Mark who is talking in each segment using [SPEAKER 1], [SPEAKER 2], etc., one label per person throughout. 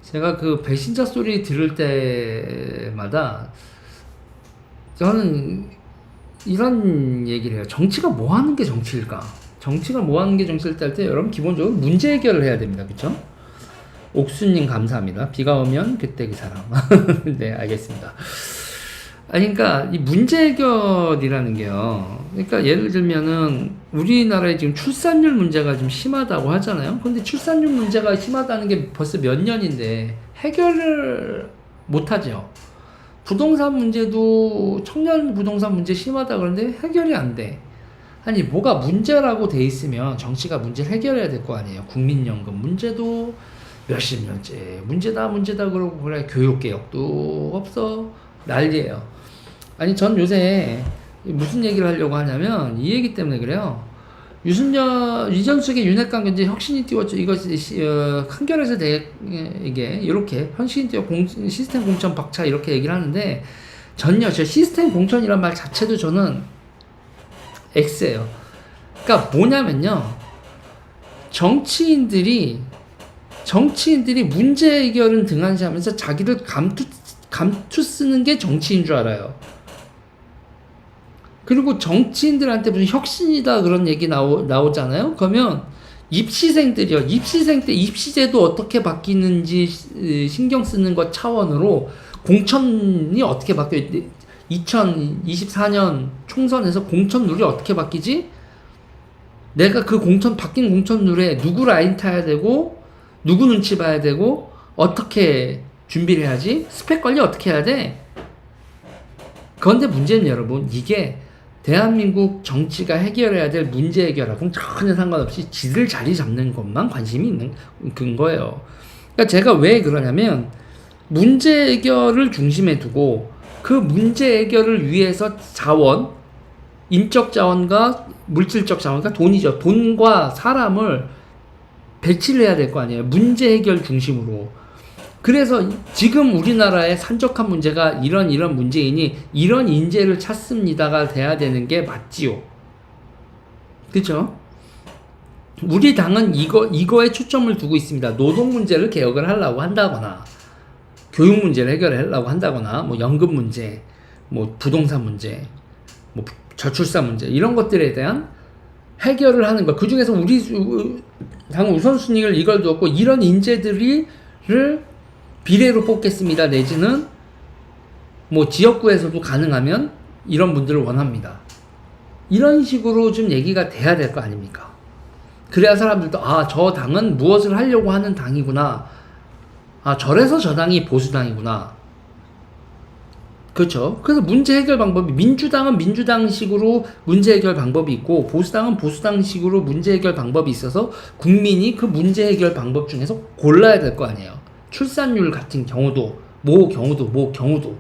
[SPEAKER 1] 제가 그 배신자 소리 들을 때마다 저는 이런 얘기를 해요. 정치가 뭐 하는 게 정치일까? 정치가 뭐 하는 게 정치일까 할 때 여러분 기본적으로 문제 해결을 해야 됩니다. 그쵸? 옥수님 감사합니다. 비가 오면 그때 그 사람. 네, 알겠습니다. 아니, 그러니까 이 문제 해결이라는 게요. 그러니까 예를 들면은 우리나라에 지금 출산율 문제가 좀 심하다고 하잖아요. 근데 출산율 문제가 심하다는 게 벌써 몇 년인데 해결을 못 하죠. 부동산 문제도 청년 부동산 문제 심하다 그러는데 해결이 안 돼. 아니, 뭐가 문제라고 돼 있으면 정치가 문제를 해결해야 될 거 아니에요. 국민연금 문제도 몇십 년째 문제다 그러고 그래. 교육개혁도 없어. 난리예요. 아니, 전 요새 무슨 얘기를 하려고 하냐면 이 얘기 때문에 그래요. 이전숙의 윤핵관 견제 혁신이 띄웠죠. 이거 한겨레에서 이게 이렇게 혁신이 띄워 시스템 공천 박차 이렇게 얘기를 하는데 전혀 저 시스템 공천이란 말 자체도 저는 X예요. 그러니까 뭐냐면요. 정치인들이 문제 해결은 등한시하면서 자기를 감투 쓰는 게 정치인 줄 알아요. 그리고 정치인들한테 무슨 혁신이다 그런 얘기 나오잖아요. 그러면 입시생들이요. 입시생 때 입시제도 어떻게 바뀌는지 신경 쓰는 것 차원으로 공천이 어떻게 바뀌어 2024년 총선에서 공천 룰이 어떻게 바뀌지? 내가 그 바뀐 공천 룰에 누구 라인 타야 되고 누구 눈치 봐야 되고 어떻게 준비를 해야지? 스펙 관리 어떻게 해야 돼? 그런데 문제는 여러분, 이게 대한민국 정치가 해결해야 될 문제 해결하고는 전혀 상관없이 지들 자리 잡는 것만 관심이 있는 거예요. 그러니까 제가 왜 그러냐면 문제 해결을 중심에 두고 그 문제 해결을 위해서 인적 자원과 물질적 자원과 돈이죠. 돈과 사람을 배치를 해야 될 거 아니에요. 문제 해결 중심으로. 그래서 지금 우리나라의 산적한 문제가 이런 문제이니 이런 인재를 찾습니다가 돼야 되는 게 맞지요. 그죠? 우리 당은 이거에 초점을 두고 있습니다. 노동 문제를 개혁을 하려고 한다거나, 교육 문제를 해결하려고 한다거나, 뭐 연금 문제, 뭐 부동산 문제, 뭐 저출산 문제, 이런 것들에 대한 해결을 하는 거. 그 중에서 우리 당 우선순위를 이걸 두었고, 이런 인재들을 비례로 뽑겠습니다. 내지는 뭐 지역구에서도 가능하면 이런 분들을 원합니다. 이런 식으로 좀 얘기가 돼야 될 거 아닙니까? 그래야 사람들도 저 당은 무엇을 하려고 하는 당이구나. 저래서 저 당이 보수당이구나. 그렇죠. 그래서 문제 해결 방법이 민주당은 민주당식으로 문제 해결 방법이 있고 보수당은 보수당식으로 문제 해결 방법이 있어서 국민이 그 문제 해결 방법 중에서 골라야 될 거 아니에요. 출산율 같은 경우도 뭐 경우도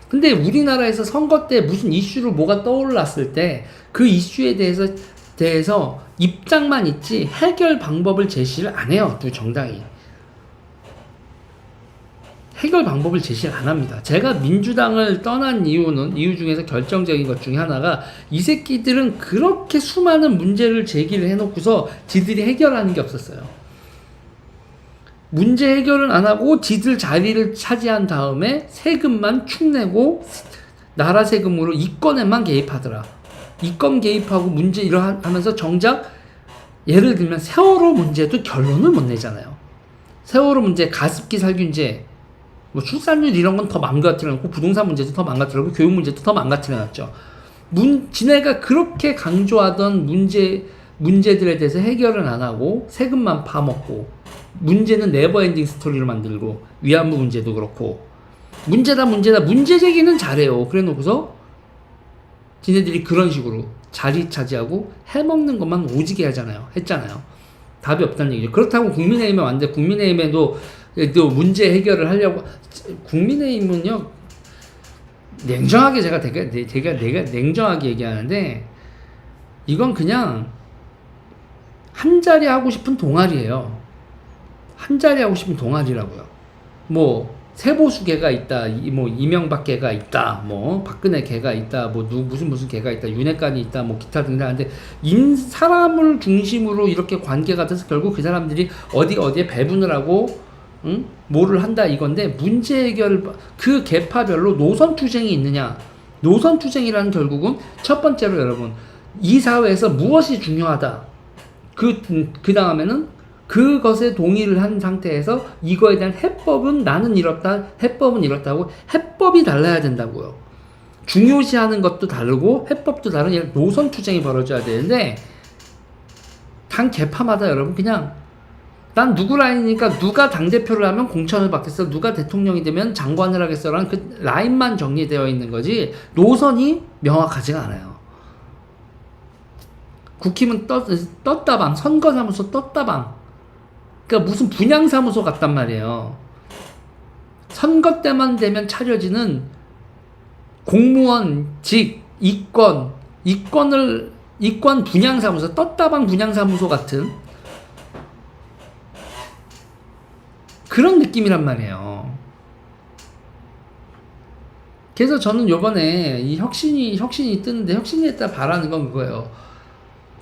[SPEAKER 1] 근데 우리나라에서 선거 때 무슨 이슈로 뭐가 떠올랐을 때 그 이슈에 대해서 입장만 있지 해결 방법을 제시를 안 해요. 두 정당이 해결 방법을 제시를 안 합니다. 제가 민주당을 떠난 이유 중에서 결정적인 것 중에 하나가 이 새끼들은 그렇게 수많은 문제를 제기를 해놓고서 지들이 해결하는 게 없었어요. 문제 해결은 안 하고 지들 자리를 차지한 다음에 세금만 축내고 나라 세금으로 이권에만 개입하더라. 이권 개입하고 문제 하면서 정작 예를 들면 세월호 문제도 결론을 못 내잖아요. 세월호 문제, 가습기 살균제, 뭐 출산율 이런 건 더 망가뜨려놓고 부동산 문제도 더 망가뜨려놓고 교육 문제도 더 망가뜨려놨죠. 지네가 그렇게 강조하던 문제들에 대해서 해결은 안 하고 세금만 파먹고 문제는 네버엔딩 스토리로 만들고 위안부 문제도 그렇고 문제다 문제 제기는 잘해요. 그래 놓고서 지네들이 그런 식으로 자리 차지하고 해먹는 것만 오지게 했잖아요. 답이 없다는 얘기죠. 그렇다고 국민의힘에 왔는데 국민의힘에도 또 문제 해결을 하려고 국민의힘은요 냉정하게 내가 냉정하게 얘기하는데 이건 그냥 한 자리 하고 싶은 동아리예요. 한 자리 하고 싶은 동아리라고요. 뭐 세보수 개가 있다, 뭐 이명박 개가 있다, 뭐 박근혜 개가 있다, 뭐 무슨 개가 있다, 윤핵관이 있다, 뭐 기타 등등하는데 사람을 중심으로 이렇게 관계가 돼서 결국 그 사람들이 어디에 배분을 하고 응? 뭐를 한다 이건데 문제 해결 그 계파별로 노선 투쟁이 있느냐. 노선 투쟁이라는 결국은 첫 번째로 여러분 이 사회에서 무엇이 중요하다. 그 다음에는 그것에 동의를 한 상태에서 이거에 대한 해법은 나는 이렇다, 해법은 이렇다고 해법이 달라야 된다고요. 중요시하는 것도 다르고 해법도 다른 노선 투쟁이 벌어져야 되는데 당 계파마다 여러분 그냥 난 누구 라인이니까 누가 당대표를 하면 공천을 받겠어, 누가 대통령이 되면 장관을 하겠어라는 그 라인만 정리되어 있는 거지 노선이 명확하지가 않아요. 국힘은 떴다방, 선거사무소 떴다방. 그러니까 무슨 분양사무소 같단 말이에요. 선거 때만 되면 차려지는 공무원, 직, 이권 분양사무소, 떴다방 분양사무소 같은 그런 느낌이란 말이에요. 그래서 저는 요번에 이 혁신이 뜨는데 혁신에 따라 바라는 건 그거예요.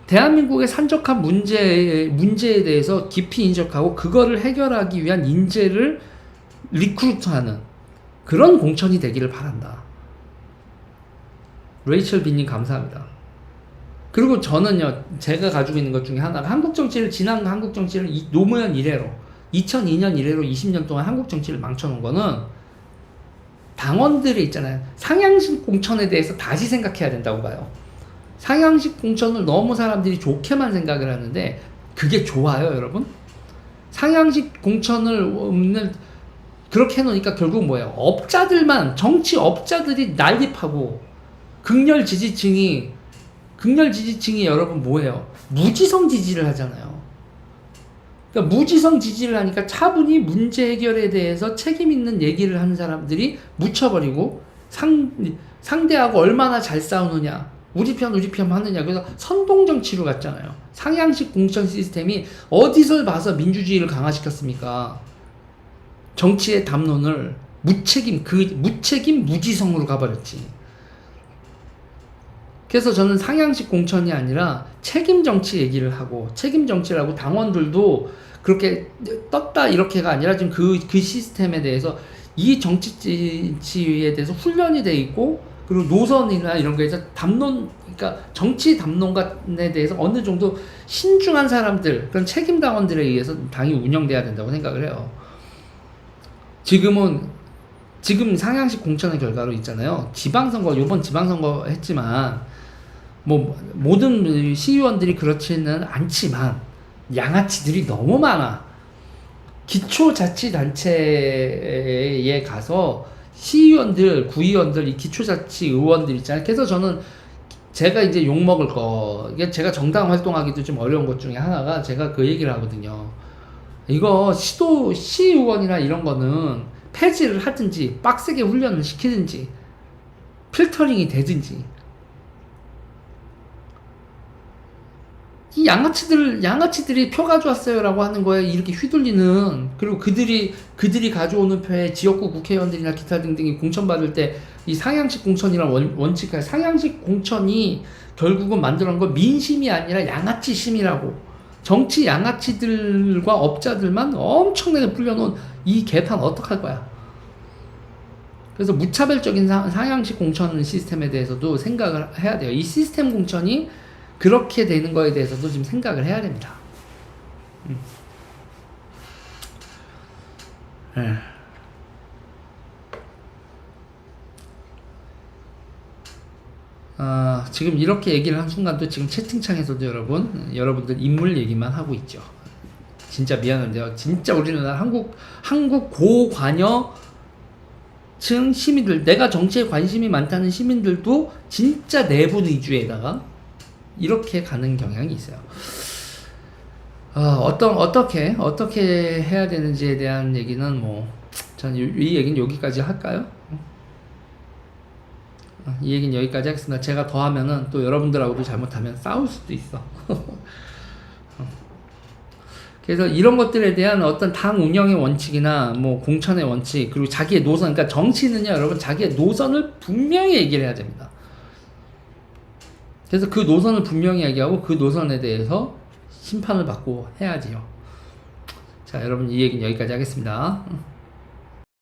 [SPEAKER 1] 대한민국의 산적한 문제에 대해서 깊이 인식하고 그거를 해결하기 위한 인재를 리크루트하는 그런 공천이 되기를 바란다. 레이첼 비님 감사합니다. 그리고 저는요, 제가 가지고 있는 것 중에 하나가 지난 한국 정치를 노무현 이래로 2002년 이래로 20년 동안 한국 정치를 망쳐놓은 거는 당원들이 있잖아요. 상향식 공천에 대해서 다시 생각해야 된다고 봐요. 상향식 공천을 너무 사람들이 좋게만 생각을 하는데 그게 좋아요, 여러분? 상향식 공천을 그렇게 해놓으니까 결국 뭐예요? 정치 업자들이 난립하고 극렬 지지층이 여러분 뭐예요? 무지성 지지를 하잖아요. 그러니까 무지성 지지를 하니까 차분히 문제 해결에 대해서 책임 있는 얘기를 하는 사람들이 묻혀버리고 상대하고 얼마나 잘 싸우느냐, 우리 편 하느냐, 그래서 선동정치로 갔잖아요. 상향식 공천 시스템이 어디서 봐서 민주주의를 강화시켰습니까? 정치의 담론을 무책임 무지성으로 가버렸지. 그래서 저는 상향식 공천이 아니라 책임 정치 얘기를 하고, 책임 정치라고 당원들도 그렇게 떴다 이렇게가 아니라 지금 그 시스템에 대해서 이 정치에 대해서 훈련이 돼 있고, 그리고 노선이나 이런 거에서 그러니까 정치 담론에 대해서 어느 정도 신중한 사람들, 그런 책임 당원들에 의해서 당이 운영돼야 된다고 생각을 해요. 지금 상향식 공천의 결과로 있잖아요. 이번 지방선거 했지만, 모든 시의원들이 그렇지는 않지만, 양아치들이 너무 많아. 기초자치단체에 가서 시의원들, 구의원들, 이 기초자치 의원들 있잖아요. 그래서 제가 이제 욕먹을 이게 제가 정당 활동하기도 좀 어려운 것 중에 하나가 제가 그 얘기를 하거든요. 이거 시의원이나 이런 거는 폐지를 하든지, 빡세게 훈련을 시키든지, 필터링이 되든지, 이 양아치들이 표 가져왔어요라고 하는 거에 이렇게 휘둘리는, 그리고 그들이 가져오는 표에 지역구 국회의원들이나 기타 등등이 공천받을 때 이 상향식 공천이란 원칙하에 상향식 공천이 결국은 만들어낸 건 민심이 아니라 양아치심이라고. 정치 양아치들과 업자들만 엄청나게 불려놓은 이 개판 어떡할 거야. 그래서 무차별적인 상향식 공천 시스템에 대해서도 생각을 해야 돼요. 이 시스템 공천이 그렇게 되는 거에 대해서도 지금 생각을 해야 됩니다. 지금 이렇게 얘기를 한 순간도 지금 채팅창에서도 여러분들 인물 얘기만 하고 있죠. 진짜 미안한데요. 진짜 우리나라 한국 고관여층 시민들, 내가 정치에 관심이 많다는 시민들도 진짜 내분 위주에다가 이렇게 가는 경향이 있어요. 어떻게 해야 되는지에 대한 얘기는 전 이 얘기는 여기까지 할까요? 이 얘기는 여기까지 하겠습니다. 제가 더 하면은 또 여러분들하고도 잘못하면 싸울 수도 있어. 그래서 이런 것들에 대한 어떤 당 운영의 원칙이나 공천의 원칙, 그리고 자기의 노선, 그러니까 정치는요, 여러분, 자기의 노선을 분명히 얘기를 해야 됩니다. 그래서 그 노선을 분명히 얘기하고 그 노선에 대해서 심판을 받고 해야지요. 자, 여러분 이 얘기는 여기까지 하겠습니다.